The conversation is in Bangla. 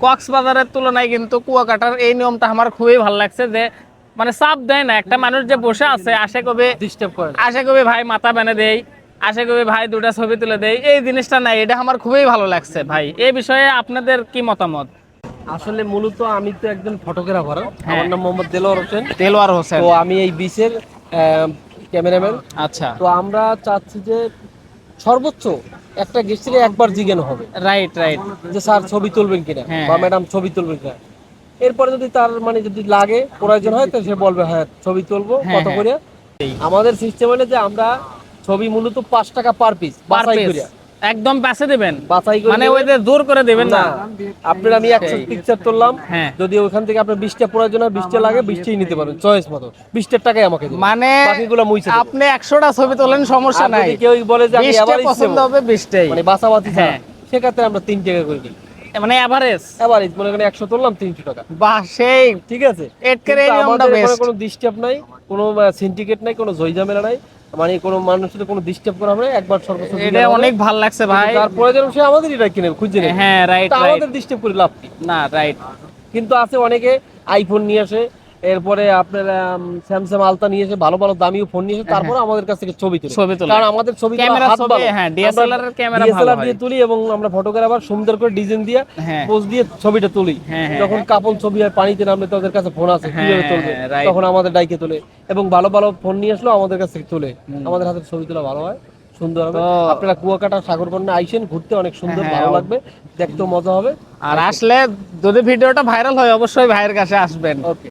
কক্সবাজারের তুলনায় কিন্তু কুয়াকাটার এই নিয়মটা আমার খুবই ভালো লাগছে, যে মানে চাপ দেয় না। একটা মানুষ যে বসে আছে আশা কবে ডিস্টার্ব করে না। আশা কবে ভাই মাথা বেঁধে দেই, আশা করি ভাই দুটা ছবি তুলে দেই, এই জিনিসটা নাই। এটা আমার খুবই ভালো লাগছে ভাই। এই বিষয়ে আপনাদের কি মতামত? আসলে মূলত আমি তো একজন ফটোগ্রাফার, হ্যাঁ। আমার নাম মোহাম্মদ দেলোয়ার হোসেন। দেলোয়ার হোসেন। তো আমি এই বিচের ক্যামেরাম্যান। আচ্ছা, তো আমরা চাচ্ছি যে সর্বোচ্চ একটা গেস্টে একবার জিজ্ঞানো হবে রাইট রাইট। যে স্যার ছবি তুলবেন কিনা হ্যাঁ, বা হ্যাঁ। ম্যাডাম ছবি তুলবেন কিনা। এরপরে যদি তার মানে যদি লাগে প্রয়োজন হয় তো সে বলবে হ্যাঁ ছবি তুলবো, হ্যাঁ, কত হ্যাঁ। করে। আমাদের সিস্টেম হলো যে আমরা ছবি মূলত 5 টাকা পার পিস পার বাছাই পিস করে একদম পাশে দিবেন, বাছাই করে মানে দিবেন। ওই যে জোর করে দিবেন না। আপনার আমি 100 সেই। পিকচার তুললাম, হ্যাঁ। যদি ওখান থেকে আপনার 20টা প্রয়োজন হয় 20টা লাগে 20টাই নিতে পারেন চয়েস মতো, 20টার টাকাই আমাকে দিবেন, মানে বাকিগুলো মুইছে দেব। আপনি 100টা ছবি তোলেন সমস্যা আর নাই, যদি কেউ বলে যে আমি 20টা এভারেজ পছন্দ নেব, হবে 20টাই, মানে বাছাবাছি ছাড়া, হ্যাঁ। সেক্ষেত্রে আমরা 3 টাকা করে দিই। মানে এভারেজ। এভারেজ মনে করেন 100 তুললাম 300 টাকা, বাহ, সেই ঠিক আছে। এটকের এই কিন্তু নিয়মটা আমাদের এখানে বেস্ট। কোনো ডিস্টার্ব নাই, কোনো সিন্ডিকেট নাই, কোনো ঝইঝামেলা নাই, মানে কোনো মানুষের কোনো ডিস্টার্ব করা হবে না। একবার সর্বোচ্চ এটা অনেক ভালো লাগছে ভাই। তার প্রয়োজন সে আমাদের এটা কিনে খুঁজে নেবে। হ্যাঁ, রাইট তা রাইট। আমাদের ডিস্টার্ব করে লাভ কি? না, রাইট। কিন্তু আছে অনেকে আইফোন নিয়ে আসে, এরপরে আপনার স্যামসাং আলতা নিয়ে এসে ভালো ভালো দামিও ফোন নিয়ে এসে তারপরে আমাদের কাছ থেকে ছবি তুলে। ছবি তোলে। কারণ আমাদের ছবি ক্যামেরা হাত ছবি, ভালো, হ্যাঁ, DSLR এর ক্যামেরা ভালো ডিএসএলআর হয়। দিয়ে তুলি এবং আমরা ফটোগ্রাফার সুন্দর করে ডিজাইন দিয়ে হ্যাঁ। পোজ দিয়ে ছবিটা তুলি। হ্যাঁ, হ্যাঁ, যখন কাপল ছবি হয় পানিতে নামলে তাদের কাছে ফোন আছে হ্যাঁ, কিভাবে তুলবে, হ্যাঁ, right। তখন আমাদের ডাইকে তোলে এবং ভালো ভালো ফোন নিয়ে আসলো আমাদের কাছ থেকে তুলে। আমাদের হাতে ছবি তোলা ভালো হয়, সুন্দর হবে। তো- আপনারা কুয়াকাটা সাগরকন্যা আইসেন ঘুরতে, অনেক সুন্দর, হ্যাঁ, ভালো লাগবে, দেখতেও মজা হবে। আর আসলে যদি ভিডিওটা ভাইরাল হয় অবশ্যই ভাইয়ের কাছে আসবেন। ওকে।